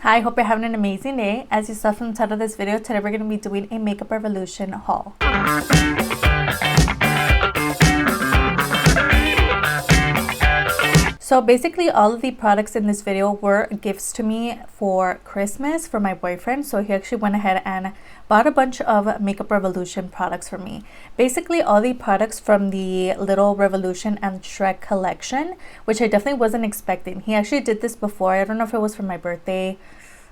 Hi, hope you're having an amazing day. As you saw from the title of this video, today we're going to be doing a Makeup Revolution haul. So basically all of the products in this video were gifts to me for Christmas for my boyfriend. So he actually went ahead and bought a bunch of Makeup Revolution products for me. Basically all the products from the Little Revolution and Shrek collection, which I definitely wasn't expecting. He actually did this before. I don't know if it was for my birthday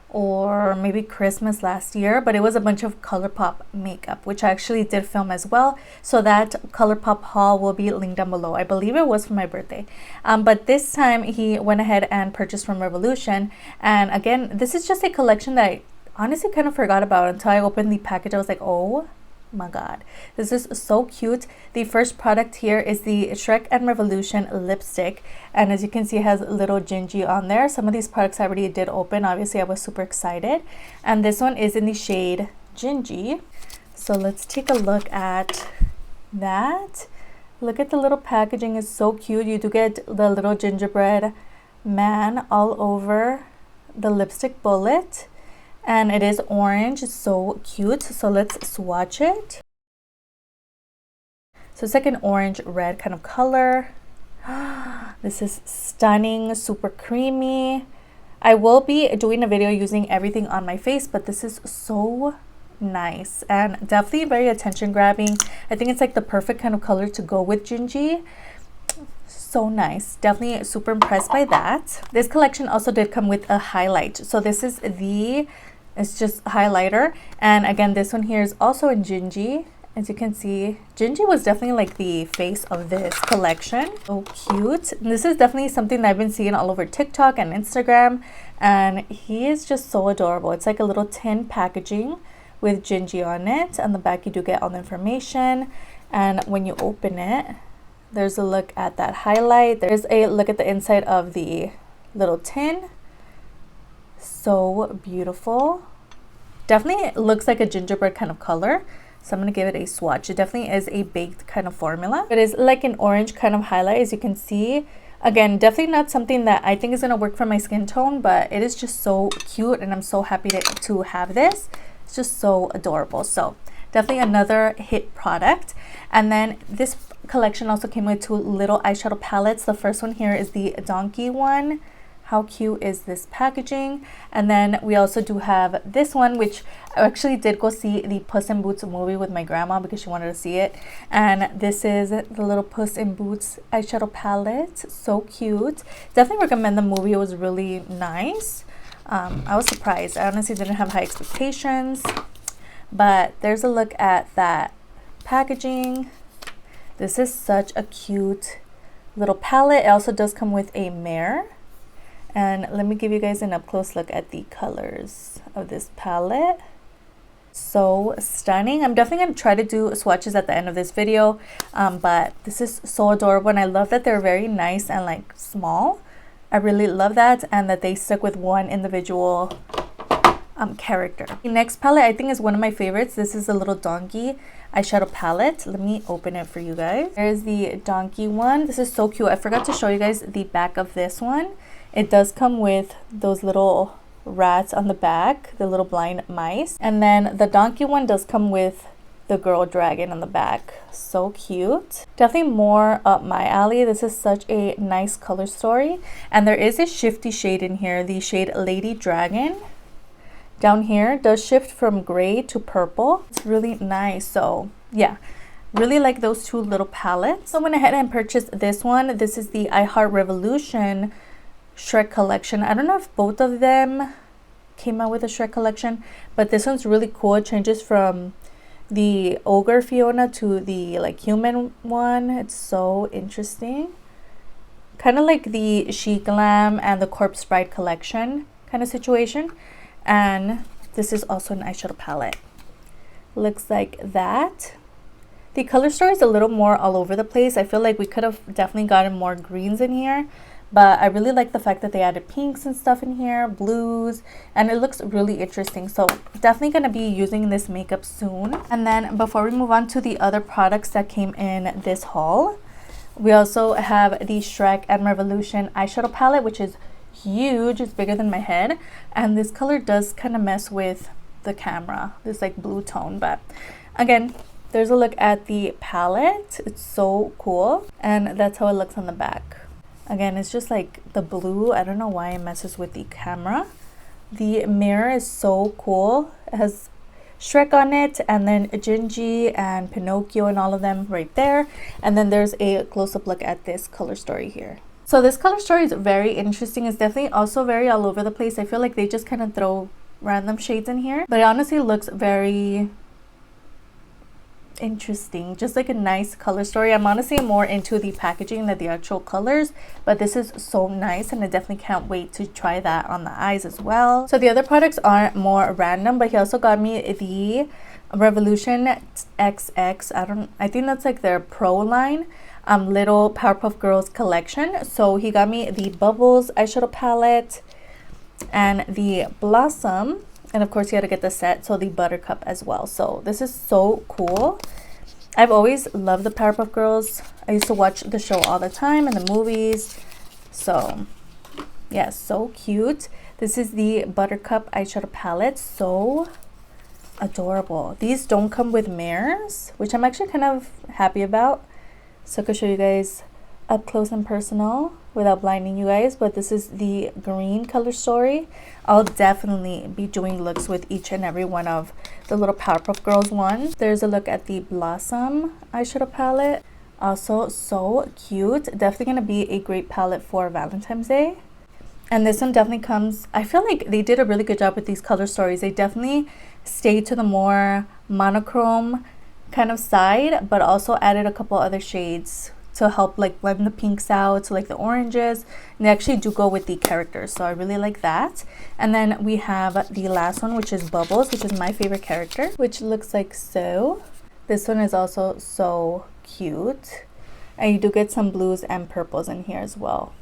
or maybe Christmas last year, but it was a bunch of ColourPop makeup, which I actually did film as well. So that ColourPop haul will be linked down below. I believe it was for my birthday. But this time he went ahead and purchased from Revolution. And again, this is just a collection that I honestly kind of forgot about until I opened the package. I was like, oh my god, this is so cute. The first product here is the Shrek and Revolution lipstick, and as you can see it has little Gingy on there. Some of these products I already did open. Obviously I was super excited, and this one is in the shade Gingy. So let's take a look at that. Look at the little packaging, is so cute. You do get the little gingerbread man all over the lipstick bullet. And it is orange. It's so cute. So let's swatch it. So it's like an orange red kind of color. This is stunning, super creamy. I will be doing a video using everything on my face, but this is so nice and definitely very attention grabbing. I think it's like the perfect kind of color to go with Gingy. So nice. Definitely super impressed by that. This collection also did come with a highlight. So this is it's just highlighter, and again this one here is also in Gingy. As you can see, Gingy was definitely like the face of this collection. So cute. And this is definitely something that I've been seeing all over TikTok and Instagram, and he is just so adorable. It's like a little tin packaging with Gingy on it. On the back you do get all the information, and when you open it, there's a look at that highlight. There's a look at the inside of the little tin. So beautiful. Definitely looks like a gingerbread kind of color. So I'm going to give it a swatch. It definitely is a baked kind of formula. It is like an orange kind of highlight, as you can see. Again, definitely not something that I think is going to work for my skin tone, but it is just so cute, and I'm so happy to have this. It's just so adorable. So definitely another hit product. And then this collection also came with two little eyeshadow palettes. The first one here is the donkey one. How cute is this packaging? And then we also do have this one, which I actually did go see the Puss in Boots movie with my grandma because she wanted to see it. And this is the little Puss in Boots eyeshadow palette. So cute. Definitely recommend the movie. It was really nice. I was surprised. I honestly didn't have high expectations. But there's a look at that packaging. This is such a cute little palette. It also does come with a mirror. And let me give you guys an up close look at the colors of this palette. So stunning. I'm definitely going to try to do swatches at the end of this video, but this is so adorable, and I love that they're very nice and like small. I really love that, and that they stuck with one individual character. The next palette I think is one of my favorites. This is a little donkey eyeshadow palette. Let me open it for you guys. There's the donkey one. This is so cute. I forgot to show you guys the back of this one. It does come with those little rats on the back, the little blind mice. And then the donkey one does come with the girl dragon on the back. So cute. Definitely more up my alley. This is such a nice color story. And there is a shifty shade in here, the shade Lady Dragon. Down here does shift from gray to purple. It's really nice. So yeah, really like those two little palettes. So I went ahead and purchased this one. This is the I Heart Revolution Shrek collection. I don't know if both of them came out with a Shrek collection, but this one's really cool. It changes from the ogre Fiona to the like human one. It's so interesting. Kind of like the Chic Lamb and the Corpse Bride collection kind of situation. And this is also an eyeshadow palette. Looks like that. The color story is a little more all over the place. I feel like we could have definitely gotten more greens in here, but I really like the fact that they added pinks and stuff in here, blues, and it looks really interesting. So definitely going to be using this makeup soon. And then before we move on to the other products that came in this haul, we also have the Shrek and Revolution eyeshadow palette, which is huge. It's bigger than my head, and this color does kind of mess with the camera, this like blue tone. But again, there's a look at the palette. It's so cool, and that's how it looks on the back. Again, it's just like the blue. I don't know why it messes with the camera. The mirror is so cool. It has Shrek on it, and then Gingy and Pinocchio and all of them right there. And then there's a close-up look at this color story here. So this color story is very interesting. It's definitely also very all over the place. I feel like they just kind of throw random shades in here, but it honestly looks very interesting, just like a nice color story. I'm honestly more into the packaging than the actual colors, but this is so nice, and I definitely can't wait to try that on the eyes as well. So the other products are more random, but he also got me the Revolution XX. I think that's like their pro line, little Powerpuff Girls collection. So he got me the Bubbles eyeshadow palette and the Blossom, and of course you had to get the set, so the Buttercup as well. So this is so cool. I've always loved the Powerpuff Girls. I used to watch the show all the time and the movies. So yeah, so cute. This is the Buttercup eyeshadow palette. So adorable. These don't come with mirrors, which I'm actually kind of happy about, so I could show you guys up close and personal without blinding you guys. But this is the green color story. I'll definitely be doing looks with each and every one of the little Powerpuff Girls ones. There's a look at the Blossom eyeshadow palette. Also so cute. Definitely gonna be a great palette for Valentine's Day. And this one definitely comes, I feel like they did a really good job with these color stories. They definitely stayed to the more monochrome kind of side, but also added a couple other shades to help like blend the pinks out, to like the oranges, and they actually do go with the characters, so I really like that. And then we have the last one, which is Bubbles, which is my favorite character, which looks like so. This one is also so cute, and you do get some blues and purples in here as well.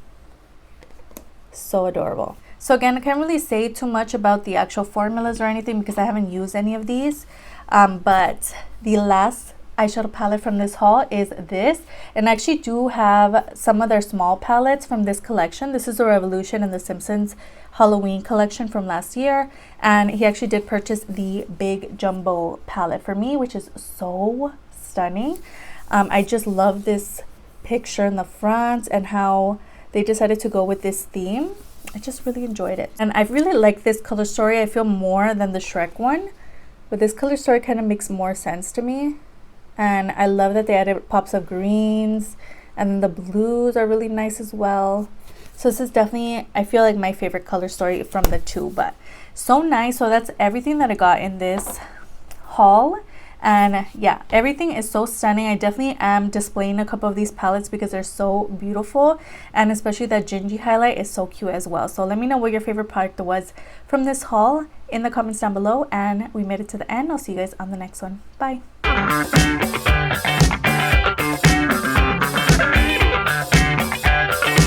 So adorable. So again, I can't really say too much about the actual formulas or anything because I haven't used any of these, but the last eyeshadow palette from this haul is this, and I actually do have some of their small palettes from this collection. This is the Revolution and the Simpsons Halloween collection from last year, and he actually did purchase the big jumbo palette for me, which is so stunning. I just love this picture in the front and how they decided to go with this theme. I just really enjoyed it, and I really like this color story. I feel more than the Shrek one, but this color story kind of makes more sense to me. And I love that they added pops of greens, and then the blues are really nice as well. So this is definitely, I feel like, my favorite color story from the two, but so nice. So that's everything that I got in this haul. And yeah, everything is so stunning. I definitely am displaying a couple of these palettes because they're so beautiful, and especially that Gingy highlight is so cute as well. So let me know what your favorite product was from this haul in the comments down below, and we made it to the end. I'll see you guys on the next one. Bye.